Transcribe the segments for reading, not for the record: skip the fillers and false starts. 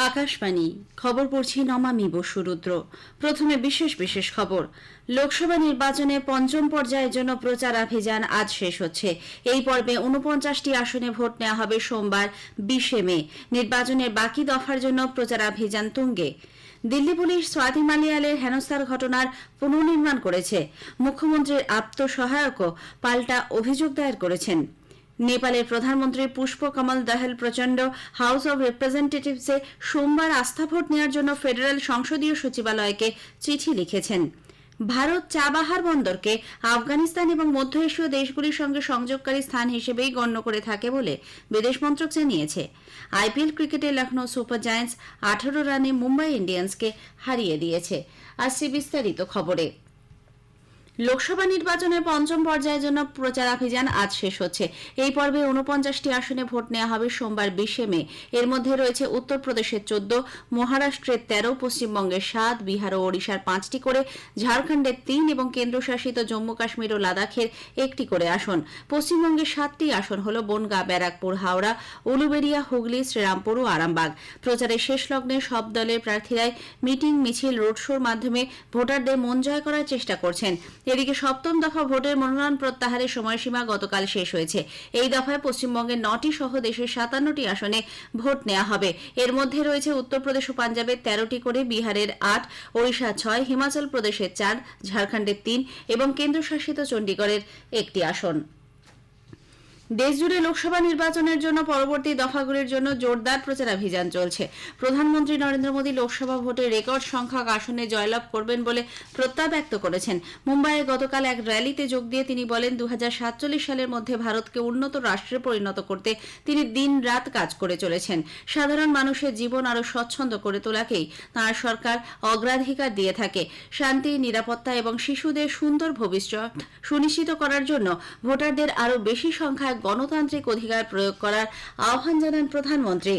আকাশবাণী খবর পড়ছি নমামি বসুরুদ্র। প্রথমে বিশেষ বিশেষ খবর। লোকসভা নির্বাচনে পঞ্চম পর্যায়ের জন্য প্রচারাভিযান আজ শেষ হচ্ছে। এই পর্বে ৪৯টি আসনে ভোট নেওয়া হবে সোমবার ২০ মে। নির্বাচনের বাকি দফার জন্য প্রচারাভিযান তুঙ্গে। দিল্লি পুলিশ স্বাতি মালিয়ালের হেনস্থার ঘটনার পুনর্নির্মাণ করেছে। মুখ্যমন্ত্রীর আত্মসহায়কও পাল্টা অভিযোগ দায়ের করেছেন। নেপালের প্রধানমন্ত্রী পুষ্প কমল দহল প্রচণ্ড হাউস অব রিপ্রেজেন্টেটিভসে সোমবার আস্থা ভোট নেওয়ার জন্য ফেডারেল সংসদীয় সচিবালয়কে চিঠি লিখেছেন। ভারত চাবাহার বন্দরকে আফগানিস্তান এবং মধ্য এশীয় দেশগুলির সঙ্গে সংযোগকারী স্থান হিসেবেই গণ্য করে থাকে বলে বিদেশ মন্ত্রক জানিয়েছে। আইপিএল ক্রিকেটে লখনৌ সুপার জায়ান্টস 18 রানে মুম্বাই ইন্ডিয়ান্সকে হারিয়ে দিয়েছে। আসছে বিস্তারিত খবরে। লোকসভা নির্বাচনের পঞ্চম পর্যায়ের জন্য প্রচারাভিযান আজ শেষ হচ্ছে। এই পর্বে ৪৯টি আসনে ভোট নেওয়া হবে সোমবার ২০ মে। এর মধ্যে রয়েছে উত্তরপ্রদেশের ১৪, মহারাষ্ট্রের ১৩, পশ্চিমবঙ্গের ৭, বিহার ও ওড়িশার ৫টি করে, ঝাড়খণ্ডের ৩ এবং কেন্দ্রশাসিত জম্মু কাশ্মীর ও লাদাখের ১টি করে আসন। পশ্চিমবঙ্গের ৭টি আসন হল বনগাঁ, ব্যারাকপুর, হাওড়া, উলুবেড়িয়া, হুগলি, শ্রীরামপুর ও আরামবাগ। প্রচারের শেষ লগ্নে সব দলের প্রার্থীরাই মিটিং, মিছিল, রোড শোর মাধ্যমে ভোটারদের মন জয় করার চেষ্টা করছেন। এদিকে সপ্তম দফা ভোটের মনোনয়ন প্রত্যাহারের সময়সীমা গতকাল শেষ হয়েছে। এই দফায় পশ্চিমবঙ্গের ৯টি সহ দেশের ৫৭টি আসনে ভোট নেওয়া হবে। এর মধ্যে রয়েছে উত্তরপ্রদেশ ও পাঞ্জাবের ১৩টি করে, বিহারের ৮, ওড়িশা ৬, হিমাচল প্রদেশের ৪, ঝাড়খণ্ডের ৩ এবং কেন্দ্রশাসিত চণ্ডীগড়ের ১টি আসন। দেশজুড়ে লোকসভা নির্বাচনের জন্য পরবর্তী দফাগুলির জন্য জোরদার প্রচারাভিযান চলছে। প্রধানমন্ত্রী নরেন্দ্র মোদী লোকসভা ভোটে রেকর্ড সংখ্যক আসনে জয়লাভ করবেন বলে প্রত্যয় ব্যক্ত করেছেন। মুম্বাইয়ে গতকাল এক র্যালিতে যোগ দিয়ে তিনি বলেন, ২০৪৭ সালের মধ্যে ভারতকে উন্নত রাষ্ট্রে পরিণত করতে তিনি দিন-রাত কাজ করে চলেছেন। সাধারণ মানুষের জীবন আরও স্বচ্ছন্দ করে তোলাকেই তাঁর সরকার অগ্রাধিকার দিয়ে থাকে। শান্তি, নিরাপত্তা এবং শিশুদের সুন্দর ভবিষ্যৎ সুনিশ্চিত করার জন্য ভোটারদের আরও বেশি সংখ্যায় গণতান্ত্রিক অধিকার প্রয়োগ করার আহ্বান জানান প্রধানমন্ত্রী।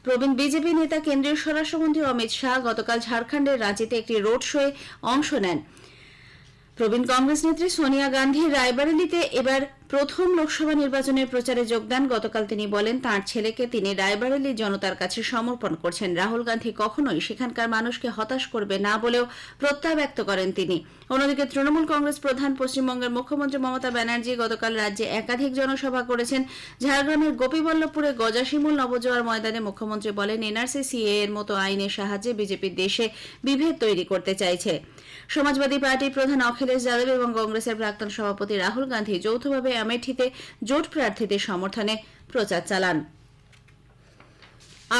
প্রবীণ বিজেপি নেতা কেন্দ্রীয় স্বরাষ্ট্রমন্ত্রী অমিত শাহ গতকাল ঝাড়খণ্ডের রাঁচিতে একটি রোড শোয়ে অংশ নেন। প্রবীণ কংগ্রেস নেত্রী সোনিয়া গান্ধী রায়বরেলিতে এবার প্রথম লোকসভা নির্বাচনের প্রচারে যোগদান। গতকাল তিনি বলেন, তাঁর ছেলেকে তিনি রায়বরেলির জনতার কাছে সমর্পণ করছেন। রাহুল গান্ধী কখনোই সেখানকার মানুষকে হতাশ করবে না বলেও প্রত্যয় ব্যক্ত করেন তিনি। অন্যদিকে তৃণমূল কংগ্রেস প্রধান পশ্চিমবঙ্গের মুখ্যমন্ত্রী মমতা ব্যানার্জি গতকাল রাজ্যে একাধিক জনসভা করেছেন। ঝাড়গ্রামের গোপীবল্লভপুরে গজাশিমুল নবজোয়ার ময়দানে মুখ্যমন্ত্রী বলেন, এনআরসি, সিএএ এর মতো আইনের সাহায্যে বিজেপি দেশে বিভেদ তৈরি করতে চাইছে। সমাজবাদী পার্টির প্রধান অখিলেশ যাদব এবং কংগ্রেসের প্রাক্তন সভাপতি রাহুল গান্ধী যৌথভাবে আমেঠিতে জোট প্রার্থীদের সমর্থনে প্রচার চালান।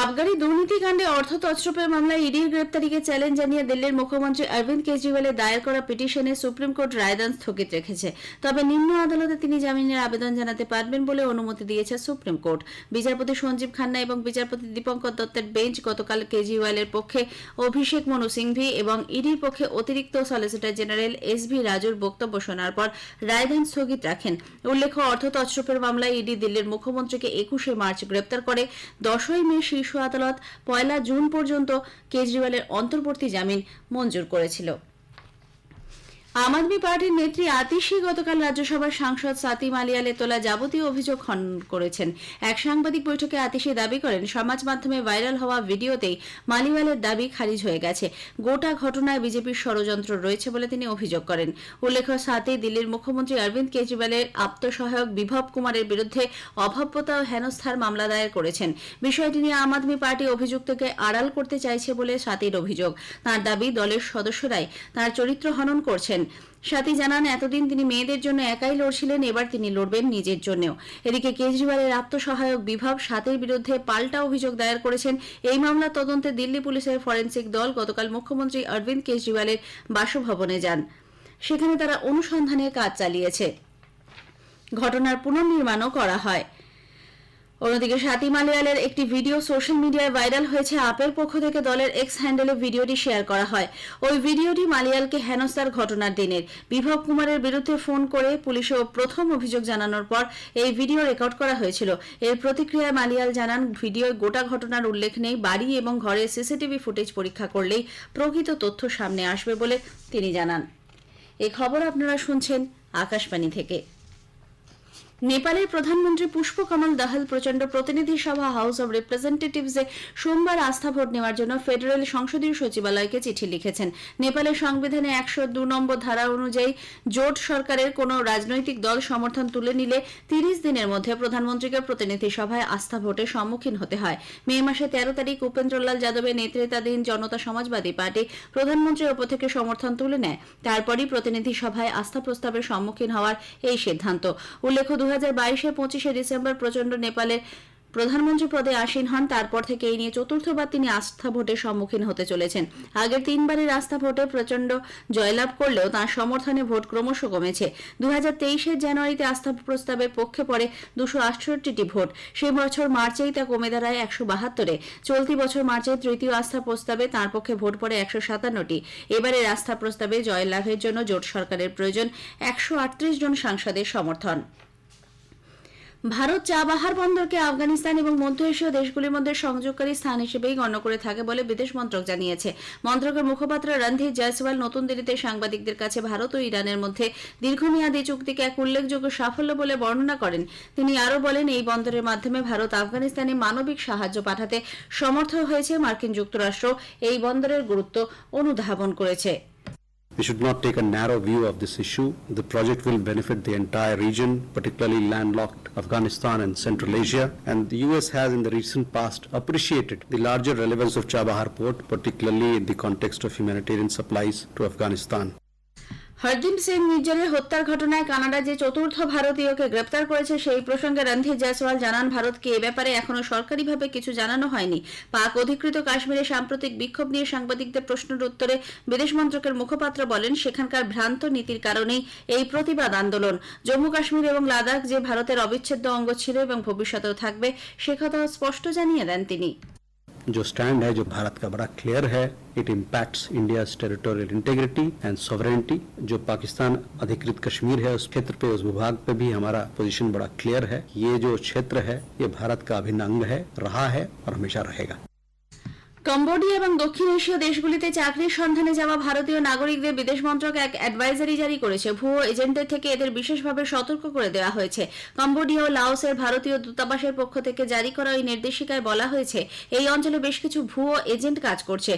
আবগারি দুর্নীতিকাণ্ডে অর্থ তছরুপের মামলায় ইডির গ্রেপ্তারিকে চ্যালেঞ্জ জানিয়ে দিল্লির মুখ্যমন্ত্রী অরবিন্দ কেজরিওয়ালের দায়ের করা পিটিশনে সুপ্রিম কোর্ট রায়দান স্থগিত রেখেছে। তবে নিম্ন আদালতে তিনি জামিনের আবেদন জানাতে পারবেন বলে অনুমতি দিয়েছে সুপ্রিম কোর্ট। বিচারপতি সঞ্জীব খান্না এবং বিচারপতি দীপঙ্কর দত্তের বেঞ্চ গতকাল কেজরিওয়ালের পক্ষে অভিষেক মনু সিংভি এবং ইডির পক্ষে অতিরিক্ত সলিসিটর জেনারেল এস.ভি. রাজুর বক্তব্য শোনার পর রায়দান স্থগিত রাখেন। উল্লেখ্য, অর্থ তছরুপের মামলায় ইডি দিল্লির মুখ্যমন্ত্রীকে ২১শে মার্চ গ্রেপ্তার করে। ১০ই মে শীর্ষ আদালত ১ জুন পর্যন্ত কেজরিওয়ালের অন্তর্বর্তী জামিন মঞ্জুর করেছিল। আম আদমি পার্টির নেত্রী আতিশি গতকাল রাজ্যসভার সাংসদ স্বাতি মালিয়ালের তোলা যাবতীয় অভিযোগ খণ্ডন করেছেন। এক সাংবাদিক বৈঠকে আতিশি দাবি করেন, সমাজ মাধ্যমে ভাইরাল হওয়া ভিডিওতেই মালিওয়ালের দাবি খারিজ হয়ে গেছে। গোটা ঘটনায় বিজেপির ষড়যন্ত্র রয়েছে বলে তিনি অভিযোগ করেন। উল্লেখ্য, স্বাতি দিল্লির মুখ্যমন্ত্রী অরবিন্দ কেজরিওয়ালের আত্মসহায়ক বিভব কুমারের বিরুদ্ধে অভব্যতা ও হেনস্থার মামলা দায়ের করেছেন। বিষয়টি নিয়ে আম আদমি পার্টি অভিযুক্তকে আড়াল করতে চাইছে বলে স্বাতির অভিযোগ। তাঁর দাবি, দলের সদস্যরাই তাঁর চরিত্র হনন করছেন। স্বাতি জানান, এতদিন তিনি মেয়েদের জন্য একাই লড়ছিলেন, এবার তিনি লড়বেন নিজের জন্যও। এদিকে কেজরিওয়ালের আত্মসহায়ক বিভব স্বাতির বিরুদ্ধে পাল্টা অভিযোগ দায়ের করেছেন। এই মামলা তদন্তে দিল্লি পুলিশের ফরেন্সিক দল গতকাল মুখ্যমন্ত্রী অরবিন্দ কেজরিওয়ালের বাসভবনে যান। সেখানে তারা অনুসন্ধানের কাজ চালিয়েছে। ঘটনার পুনর্নির্মাণও করা হয়। অন্যদিকে স্বাতি মালিয়ালের একটি ভিডিও সোশ্যাল মিডিয়ায় ভাইরাল হয়েছে। আপের পক্ষ থেকে দলের এক্স হ্যান্ডেলে ভিডিওটি শেয়ার করা হয়। ওই ভিডিওটি মালিয়ালকে হেনস্থার ঘটনার দিনের। বিভব কুমারের বিরুদ্ধে ফোন করে পুলিশে প্রথম অভিযোগ জানানোর পর এই ভিডিও রেকর্ড করা হয়েছিল। এর প্রতিক্রিয়ায় মালিয়াল জানান, ভিডিওয় গোটা ঘটনার উল্লেখ নেই। বাড়ি এবং ঘরের সিসিটিভি ফুটেজ পরীক্ষা করলেই প্রকৃত তথ্য সামনে আসবে বলে তিনি জানান। এই খবর আপনারা শুনছেন আকাশবাণী থেকে। নেপালের প্রধানমন্ত্রী পুষ্পকমল দাহাল প্রচণ্ড প্রতিনিধি সভা হাউস অব রিপ্রেজেন্টেটিভসে সোমবার আস্থা ভোট নেওয়ার জন্য ফেডারেল সংসদীয় সচিবালয়কে চিঠি লিখেছেন। নেপালের সংবিধানে 102 নম্বর ধারা অনুযায়ী জোট সরকারের কোনো রাজনৈতিক দল সমর্থন তুলে নিলে 30 দিনের মধ্যে প্রধানমন্ত্রীকে প্রতিনিধি সভায় আস্থা ভোটের সম্মুখীন হতে হয়। মে মাসে 13 তারিখ উপেন্দ্রলাল যাদবের নেতৃত্বাধীন জনতা সমাজবাদী পার্টি প্রধানমন্ত্রীর ওপর থেকে সমর্থন তুলে নেয়। তারপরই প্রতিনিধি সভায় আস্থা প্রস্তাবের সম্মুখীন হওয়ার এই সিদ্ধান্ত। উল্লেখ্য 2022-এ 25শে ডিসেম্বর প্রচণ্ড নেপালের প্রধানমন্ত্রী পদে আসীন হন। তারপর থেকে এই নিয়ে চতুর্থবার তিনি আস্থা ভোটের সম্মুখীন হতে চলেছেন। আগের 3বারের আস্থা ভোটে প্রচণ্ড জয়লাভ করলেও তাঁর সমর্থনে ভোট ক্রমশ কমেছে। 2023-এর জানুয়ারিতে আস্থা প্রস্তাবের পক্ষে পড়ে 268টি ভোট। সেই বছর মার্চেই তা কমে দাঁড়ায় 172-এ। চলতি বছর মার্চের তৃতীয় আস্থা প্রস্তাবে তাঁর পক্ষে ভোট পড়ে 157টি। এবারের আস্থা প্রস্তাবে জয়লাভের জন্য জোট সরকারের প্রয়োজন 138 জন সাংসদের সমর্থন। ভারত চাবাহার বন্দরকে আফগানিস্তান এবং মধ্য এশীয় দেশগুলির মধ্যে সংযোগকারী স্থান হিসেবেই গণ্য করে থাকে বলে বিদেশ মন্ত্রক জানিয়েছে। মন্ত্রকের মুখপাত্র রণধীর জয়সওয়াল নতুন দিল্লিতে সাংবাদিকদের কাছে ভারত ও ইরানের মধ্যে দীর্ঘমেয়াদী চুক্তিকে এক উল্লেখযোগ্য সাফল্য বলে বর্ণনা করেন। তিনি আরও বলেন, এই বন্দরের মাধ্যমে ভারত আফগানিস্তানে মানবিক সাহায্য পাঠাতে সমর্থ হয়েছে। মার্কিন যুক্তরাষ্ট্র এই বন্দরের গুরুত্ব অনুধাবন করেছে। We should not take a narrow view of this issue. The project will benefit the entire region, particularly landlocked Afghanistan and Central Asia. And the US has in the recent past appreciated the larger relevance of Chabahar port, particularly in the context of humanitarian supplies to Afghanistan. Hardeep Singh নির্জনের হত্যার ঘটনায় Canada যে চতুর্থ ভারতীয়কে গ্রেপ্তার করেছে সেই প্রসঙ্গে রণধীর জয়সওয়াল জানান, ভারতকে এ ব্যাপারে এখনো সরকারিভাবে কিছু জানানো হয়নি। পাক অধিকৃত কাশ্মীরে সাম্প্রতিক বিক্ষোভ নিয়ে সাংবাদিকদের প্রশ্নের উত্তরে বিদেশ মন্ত্রকের মুখপাত্র বলেন, সেখানকার ভ্রান্ত নীতির কারণেই এই প্রতিবাদ আন্দোলন। জম্মু কাশ্মীর এবং লাদাখ যে ভারতের অবিচ্ছেদ্য অঙ্গ ছিল এবং ভবিষ্যতেও থাকবে সে কথা স্পষ্ট জানিয়ে দেন তিনি। जो स्टैंड है जो भारत का बड़ा क्लियर है, it impacts India's territorial integrity and sovereignty. जो पाकिस्तान अधिकृत कश्मीर है उस क्षेत्र पे, उस विभाग पे भी हमारा पोजीशन बड़ा क्लियर है। ये जो क्षेत्र है ये भारत का अभिन्न अंग है, रहा है और हमेशा रहेगा। কম্বোডিয়া এবং দক্ষিণ এশীয় দেশগুলিতে চাকরির সন্ধানে যাওয়া ভারতীয় নাগরিকদের বিদেশ মন্ত্রক এক অ্যাডভাইজারি জারি করেছে। ভুয়ো এজেন্টদের থেকে এদের বিশেষভাবে সতর্ক করে দেওয়া হয়েছে। কম্বোডিয়া ও লাওসের ভারতীয় দূতাবাসের পক্ষ থেকে জারি করা ওই নির্দেশিকায় বলা হয়েছে, এই অঞ্চলে বেশ কিছু ভুয়ো এজেন্ট কাজ করছে,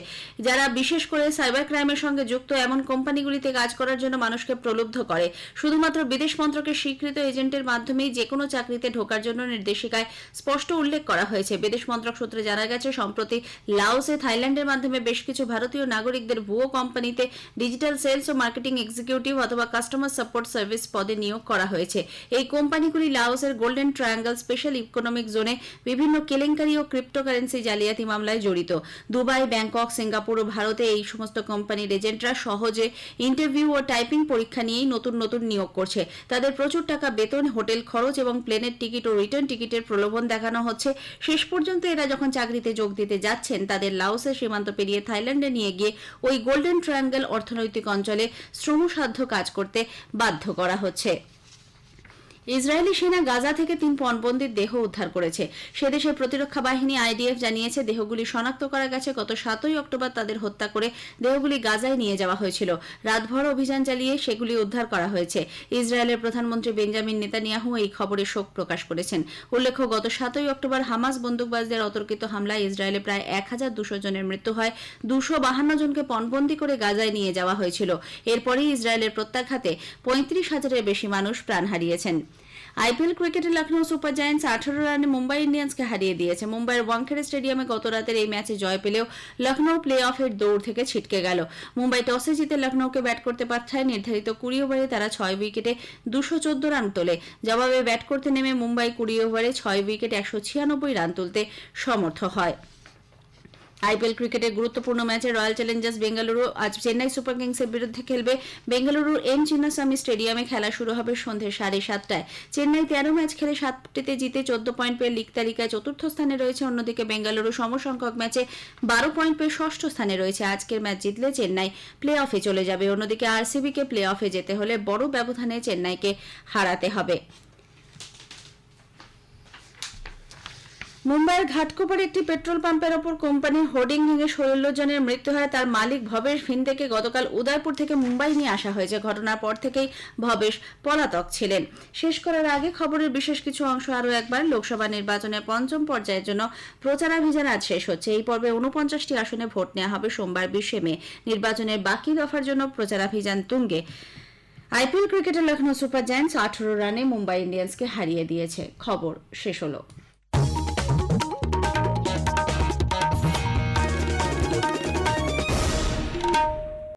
যারা বিশেষ করে সাইবার ক্রাইমের সঙ্গে যুক্ত এমন কোম্পানিগুলিতে কাজ করার জন্য মানুষকে প্রলুব্ধ করে। শুধুমাত্র বিদেশ মন্ত্রকের স্বীকৃত এজেন্টের মাধ্যমেই যে কোনো চাকরিতে ঢোকার জন্য নির্দেশিকায় স্পষ্ট উল্লেখ করা হয়েছে। বিদেশ মন্ত্রক সূত্রে জানা গেছে, সম্প্রতি লাওসে থাইল্যান্ডের মাধ্যমে বেশ কিছু ভারতীয় নাগরিকদের ভুয়ো কোম্পানিতে ডিজিটাল সেলস ও মার্কেটিং এক্সিকিউটিভ অথবা কাস্টমার সাপোর্ট সার্ভিস পদে নিয়োগ করা হয়েছে। এই কোম্পানিগুলি লাওসের গোল্ডেন ট্রায়াঙ্গল স্পেশাল ইকোনমিক জোনে বিভিন্ন কেলেঙ্কারি ও ক্রিপ্টোকারেন্সি জালিয়াতি মামলায় জড়িত। দুবাই, ব্যাংকক, সিঙ্গাপুর ও ভারতে এই সমস্ত কোম্পানির এজেন্টরা সহজে ইন্টারভিউ ও টাইপিং পরীক্ষা নিয়েই নতুন নতুন নিয়োগ করছে। তাদের প্রচুর টাকা বেতন, হোটেল খরচ এবং প্লেনের টিকিট ও রিটার্ন টিকিটের প্রলোভন দেখানো হচ্ছে। শেষ পর্যন্ত এরা যখন চাকরিতে যোগ দিতে যাচ্ছেন, তাদের লাওসের সীমান্ত পেরিয়ে থাইল্যান্ডে নিয়ে গিয়ে ওই গোল্ডেন ট্রায়াঙ্গল অর্থনৈতিক অঞ্চলে শ্রমসাধ্য কাজ করতে বাধ্য করা হচ্ছে। ইসরায়েলি সেনা গাজা থেকে 3 পণবন্দীর দেহ উদ্ধার করেছে। সে দেশের প্রতিরক্ষা বাহিনী আইডিএফ জানিয়েছে, দেহগুলি শনাক্ত করা গেছে। গত 7ই অক্টোবর তাদের হত্যা করে দেহগুলি গাজায় নিয়ে যাওয়া হয়েছিল। রাতভর অভিযান চালিয়ে সেগুলি উদ্ধার করা হয়েছে। ইসরায়েলের প্রধানমন্ত্রী বেঞ্জামিন নেতানিয়াহু এই খবরে শোক প্রকাশ করেছেন। উল্লেখ্য, গত 7ই অক্টোবর হামাস বন্দুকবাজদের অতর্কিত হামলায় ইসরায়েলে প্রায় 1200 জনের মৃত্যু হয়। 252 জনকে পণবন্দী করে গাজায় নিয়ে যাওয়া হয়েছিল। এরপরই ইসরায়েলের প্রত্যাঘাতে 35,000-এর বেশি মানুষ প্রাণ হারিয়েছেন। আইপিএল ক্রিকেটে লখনৌ সুপার জায়ান্টস 18 রানে মুম্বাই ইন্ডিয়ান্সকে হারিয়ে দিয়েছে। মুম্বাইয়ের ওয়াংখেড়ে স্টেডিয়ামে গত রাতের এই ম্যাচে জয় পেলেও লখনৌ প্লে অফের দৌড় থেকে ছিটকে গেল। মুম্বাই টসে জিতে লখনৌকে ব্যাট করতে পাঠায়। নির্ধারিত 20 ওভারে তারা 6 উইকেটে 214 রান তোলে। জবাবে ব্যাট করতে নেমে মুম্বাই 20 ওভারে 6 উইকেটে 196 রান তুলতে সমর্থ হয়। আইপিএল ক্রিকেটের গুরুত্বপূর্ণ ম্যাচে রয়্যাল চ্যালেঞ্জার্স বেঙ্গালুরু আজ চেন্নাই সুপার কিংসের বিরুদ্ধে খেলবে। বেঙ্গালুরুর এম চিন্নাস্বামী স্টেডিয়ামে খেলা শুরু হবে সন্ধ্যে 7:30টায়। চেন্নাই 13 ম্যাচ খেলে 7টিতে জিতে 14 পয়েন্ট পেয়ে লিগ তালিকায় চতুর্থ স্থানে রয়েছে। অন্যদিকে বেঙ্গালুরু সমসংখ্যক ম্যাচে 12 পয়েন্ট পেয়ে ষষ্ঠ স্থানে রয়েছে। আজকের ম্যাচ জিতলে চেন্নাই প্লে অফে চলে যাবে। অন্যদিকে আরসিবিকে প্লে অফে যেতে হলে বড় ব্যবধানে চেন্নাইকে হারাতে হবে। মুম্বাইয়ের ঘাটকোপার একটি পেট্রোল পাম্পের ওপর কোম্পানির হোর্ডিং ভেঙে 16 জনের মৃত্যু হয়। তার মালিক ভবেশ ভিনদেকে গতকাল উদয়পুর থেকে মুম্বাই নিয়ে আসা হয়েছে। ঘটনার পর থেকেই ভবেশ পলাতক ছিলেন। শেষ করার আগে খবরের বিশেষ কিছু অংশ আরও একবার। লোকসভা নির্বাচনের পঞ্চম পর্যায়ের জন্য প্রচারাভিযান আজ শেষ হচ্ছে। এই পর্বে 49টি আসনে ভোট নেওয়া হবে সোমবার 20 মে। নির্বাচনের বাকি দফার জন্য প্রচারাভিযান তুঙ্গে। আইপিএল ক্রিকেটে লখনৌ সুপার জায়ান্টস 18 রানে মুম্বাই ইন্ডিয়ান্সকে হারিয়ে দিয়েছে। খবর শেষ হলো।